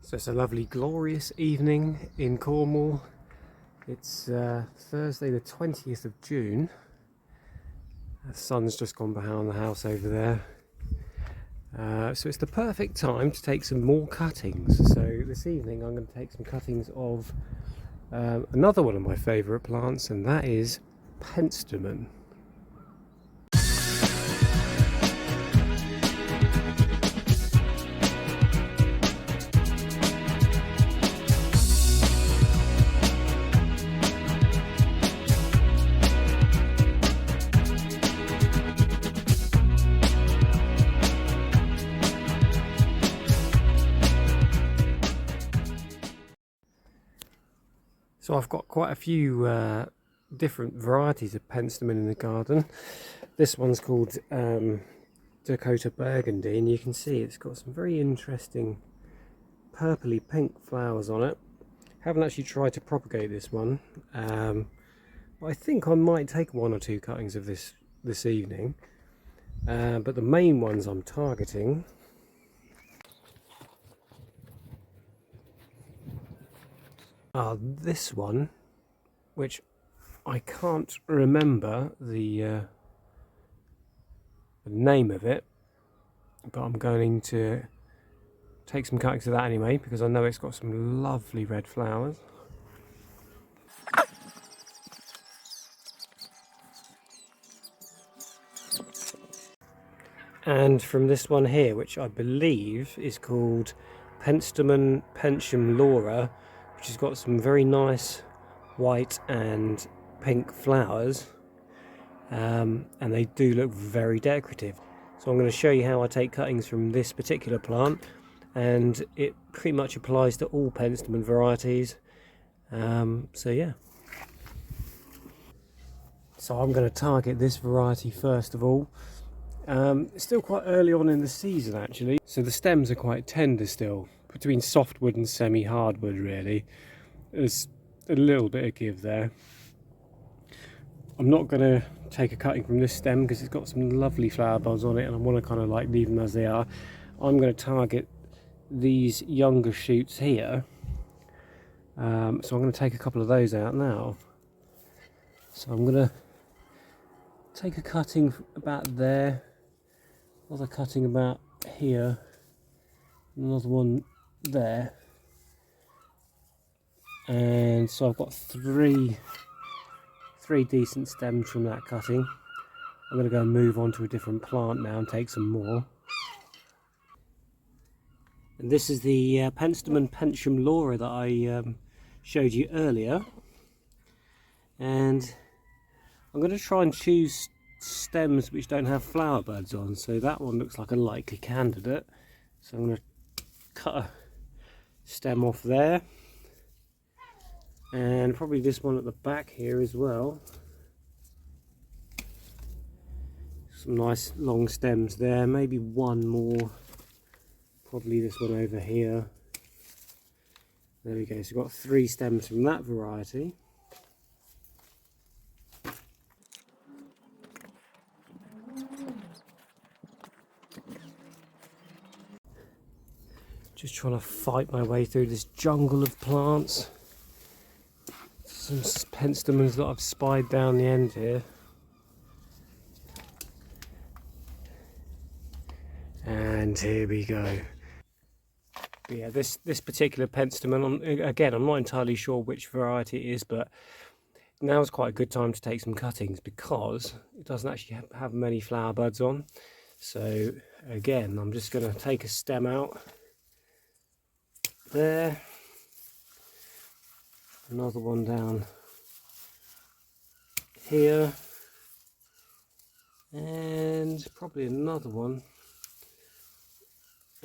So it's a lovely glorious evening in Cornwall. It's Thursday the 20th of June. The sun's just gone behind the house over there. So it's the perfect time to take some more cuttings. So this evening I'm going to take some cuttings of another one of my favourite plants, and that is Penstemon. So I've got quite a few different varieties of Penstemon in the garden. This one's called Dakota Burgundy, and you can see it's got some very interesting purpley pink flowers on it. Haven't actually tried to propagate this one, but I think I might take one or two cuttings of this evening. But the main ones I'm targeting are this one, which I can't remember the name of it, but I'm going to take some cuttings of that anyway because I know it's got some lovely red flowers. And from this one here, which I believe is called Penstemon Laura, which has got some very nice white and pink flowers, and they do look very decorative. So I'm going to show you how I take cuttings from this particular plant, and it pretty much applies to all Penstemon varieties. So yeah. So I'm going to target this variety first of all. It's still quite early on in the season actually, so the stems are quite tender still, between softwood and semi-hardwood really. There's a little bit of give there. I'm not going to take a cutting from this stem because it's got some lovely flower buds on it and I want to kind of like leave them as they are. I'm going to target these younger shoots here, so I'm going to take a couple of those out now. So I'm going to take a cutting about there, another cutting about here, another one there, and so I've got three decent stems from that cutting. I'm going to go and move on to a different plant now and take some more. And this is the Penstemon Laura that I showed you earlier, and I'm going to try and choose stems which don't have flower buds on, so that one looks like a likely candidate. So I'm going to cut a stem off there, and probably this one at the back here as well. Some nice long stems there, maybe one more, probably this one over here. There we go, so we've got 3 stems from that variety. Just trying to fight my way through this jungle of plants. Some Penstemons that I've spied down the end here. And here we go. But yeah, this particular Penstemon, again, I'm not entirely sure which variety it is, but now is quite a good time to take some cuttings because it doesn't actually have many flower buds on. So again, I'm just going to take a stem out there, another one down here, and probably another one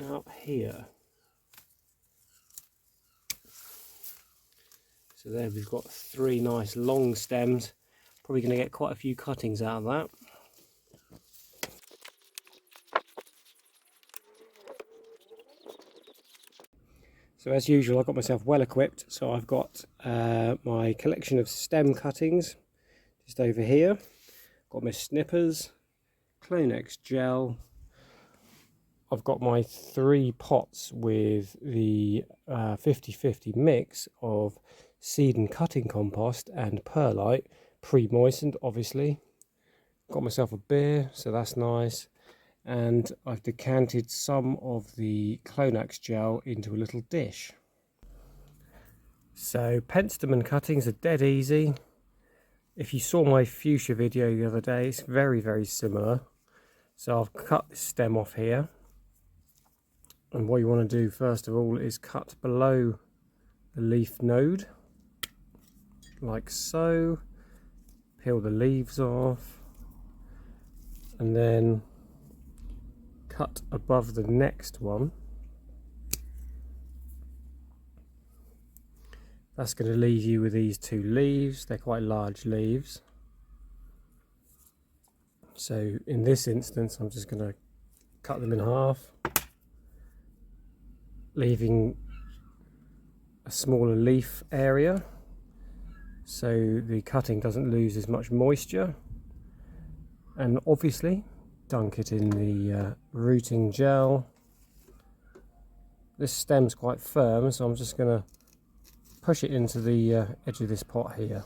out here. So there we've got 3 nice long stems. Probably going to get quite a few cuttings out of that. So as usual, I've got myself well equipped. So I've got my collection of stem cuttings just over here. Got my snippers, Clonex gel. I've got my 3 pots with the 50-50 mix of seed and cutting compost and perlite, pre-moistened obviously. Got myself a beer, so that's nice. And I've decanted some of the Clonax gel into a little dish. So Penstemon cuttings are dead easy. If you saw my fuchsia video the other day, it's very, very similar. So I've cut this stem off here. And what you want to do first of all is cut below the leaf node, like so. Peel the leaves off. And then cut above the next one. That's going to leave you with these 2 leaves. They're quite large leaves. So in this instance, I'm just going to cut them in half, leaving a smaller leaf area so the cutting doesn't lose as much moisture. And obviously dunk it in the rooting gel. This stem's quite firm, so I'm just going to push it into the edge of this pot here.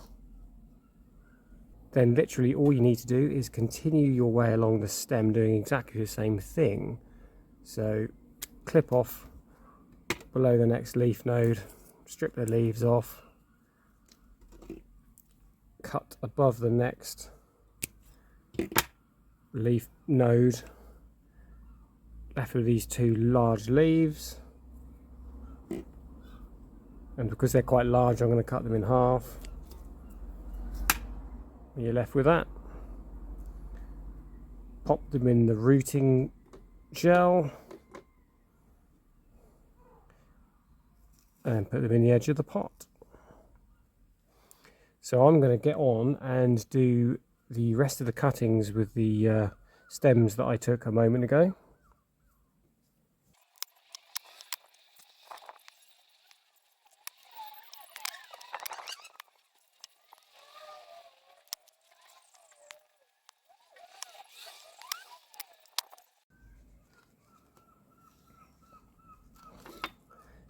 Then literally all you need to do is continue your way along the stem doing exactly the same thing. So clip off below the next leaf node, strip the leaves off, cut above the next leaf node, left with these 2 large leaves. And because they're quite large, I'm going to cut them in half. And you're left with that. Pop them in the rooting gel. And put them in the edge of the pot. So I'm going to get on and do the rest of the cuttings with the stems that I took a moment ago.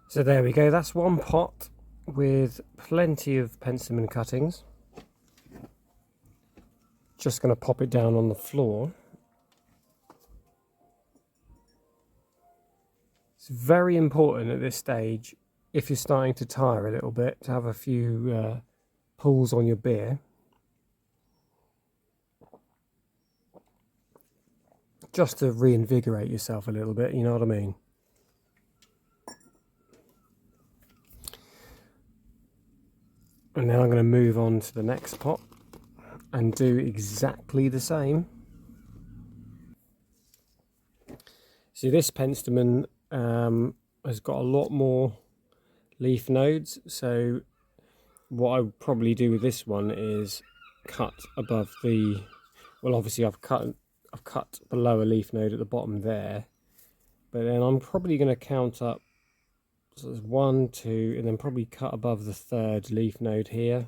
So there we go, that's 1 pot with plenty of Penstemon cuttings. Just going to pop it down on the floor. It's very important at this stage, if you're starting to tire a little bit, to have a few pulls on your beer. Just to reinvigorate yourself a little bit, you know what I mean? And now I'm going to move on to the next pot and do exactly the same. See, this Penstemon has got a lot more leaf nodes, so what I would probably do with this one is cut above the, well obviously I've cut below a leaf node at the bottom there, but then I'm probably going to count up, so there's 1, 2, and then probably cut above the 3rd leaf node here.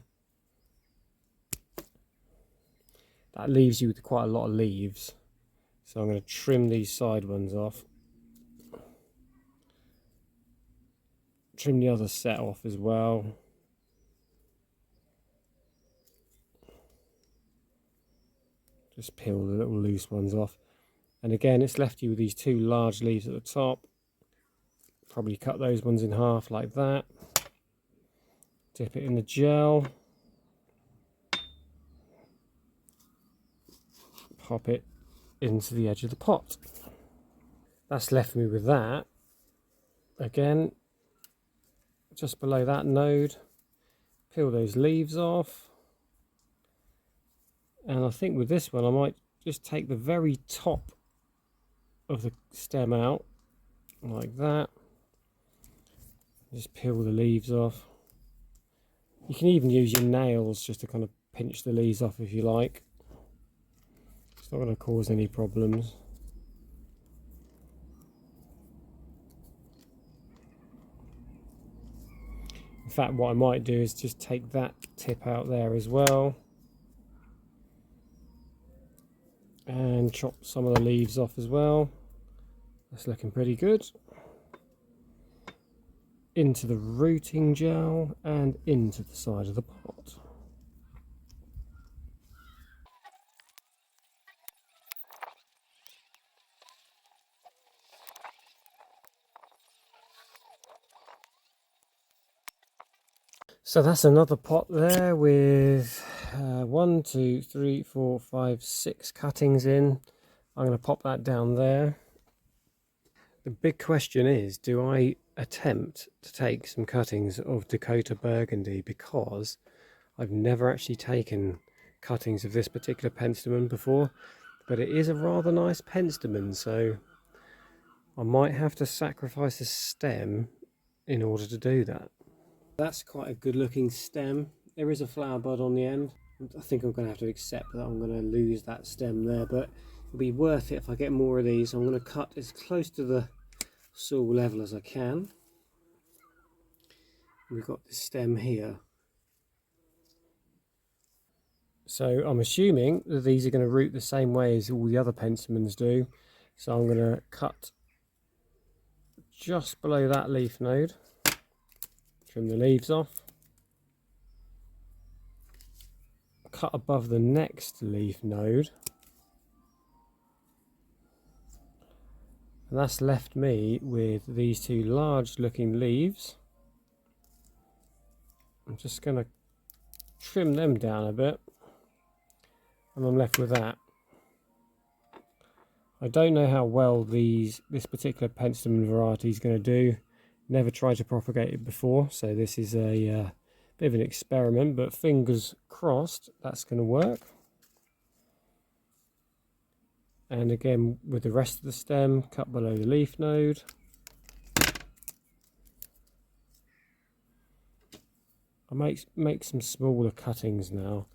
That leaves you with quite a lot of leaves, so I'm going to trim these side ones off. Trim the other set off as well. Just peel the little loose ones off. And again, it's left you with these 2 large leaves at the top. Probably cut those ones in half like that. Dip it in the gel. Pop it into the edge of the pot. That's left me with that. Again, just below that node, peel those leaves off. And I think with this one I might just take the very top of the stem out like that. Just peel the leaves off. You can even use your nails just to kind of pinch the leaves off if you like. It's not going to cause any problems. In fact, what I might do is just take that tip out there as well. And chop some of the leaves off as well. That's looking pretty good. Into the rooting gel and into the side of the pot. So that's another pot there with 1, 2, 3, 4, 5, 6 cuttings in. I'm going to pop that down there. The big question is, do I attempt to take some cuttings of Dakota Burgundy, because I've never actually taken cuttings of this particular Penstemon before, but it is a rather nice Penstemon, so I might have to sacrifice a stem in order to do that. That's quite a good looking stem. There is a flower bud on the end. I think I'm going to have to accept that I'm going to lose that stem there, but it'll be worth it if I get more of these. I'm going to cut as close to the soil level as I can. We've got this stem here. So I'm assuming that these are going to root the same way as all the other Penstemons do. So I'm going to cut just below that leaf node, trim the leaves off, cut above the next leaf node, and that's left me with these two large looking leaves. I'm just going to trim them down a bit, and I'm left with that. I don't know how well this particular Penstemon variety is going to do. Never tried to propagate it before, so this is a bit of an experiment, but fingers crossed that's going to work. And again, with the rest of the stem, cut below the leaf node. I make some smaller cuttings now.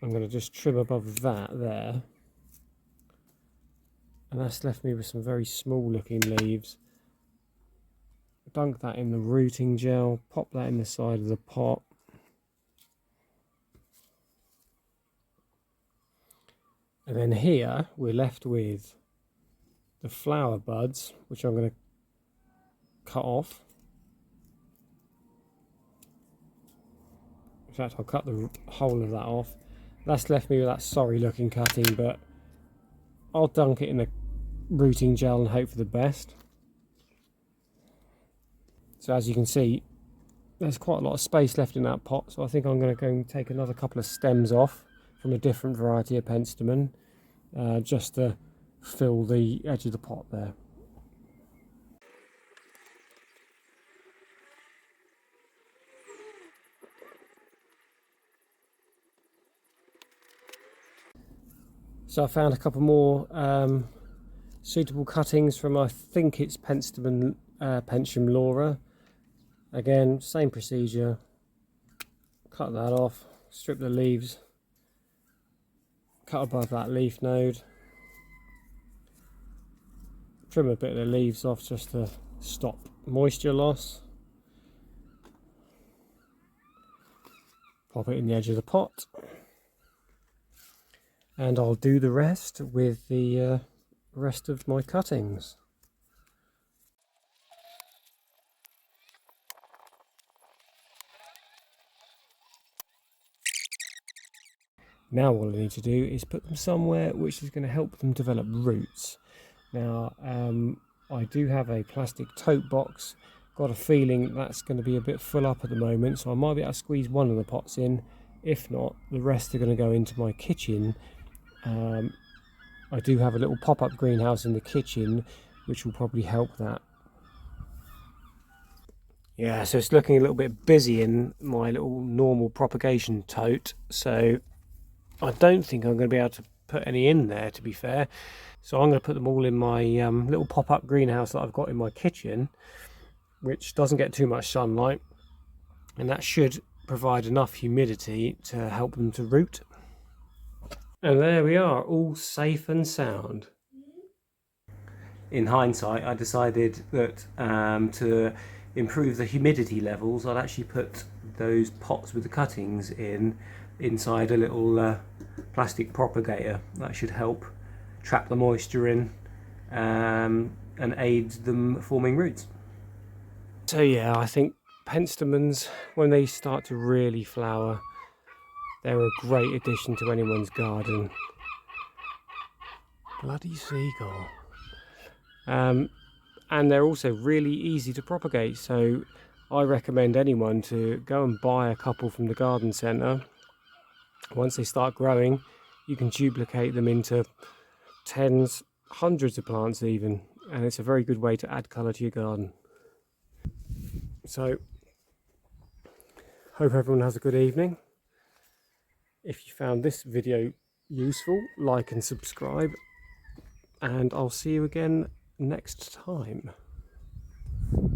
I'm going to just trim above that there. And that's left me with some very small looking leaves. Dunk that in the rooting gel, pop that in the side of the pot. And then here we're left with the flower buds, which I'm going to cut off. In fact, I'll cut the whole of that off. That's left me with that sorry looking cutting, but I'll dunk it in the rooting gel and hope for the best. So as you can see, there's quite a lot of space left in that pot, so I think I'm going to go and take another couple of stems off from a different variety of Penstemon, just to fill the edge of the pot there. So I found a couple more suitable cuttings from, I think it's Penstemon Pensium Laura. Again, same procedure. Cut that off, strip the leaves, cut above that leaf node, trim a bit of the leaves off just to stop moisture loss. Pop it in the edge of the pot, and I'll do the rest with the rest of my cuttings. Now all I need to do is put them somewhere which is going to help them develop roots. Now I do have a plastic tote box. Got a feeling that's going to be a bit full up at the moment, so I might be able to squeeze one of the pots in. If not, the rest are going to go into my kitchen. I do have a little pop-up greenhouse in the kitchen, which will probably help that. Yeah, so it's looking a little bit busy in my little normal propagation tote, so I don't think I'm going to be able to put any in there, to be fair. So I'm going to put them all in my little pop-up greenhouse that I've got in my kitchen, which doesn't get too much sunlight, and that should provide enough humidity to help them to root. And there we are, all safe and sound. In hindsight, I decided that to improve the humidity levels, I'd actually put those pots with the cuttings inside a little plastic propagator. That should help trap the moisture in. and aids them forming roots. So yeah, I think Penstemons, when they start to really flower, they're a great addition to anyone's garden. Bloody seagull. And they're also really easy to propagate, so I recommend anyone to go and buy a couple from the garden centre. Once they start growing, you can duplicate them into tens, hundreds of plants even, and it's a very good way to add colour to your garden. So, hope everyone has a good evening. If you found this video useful, like and subscribe, and I'll see you again next time.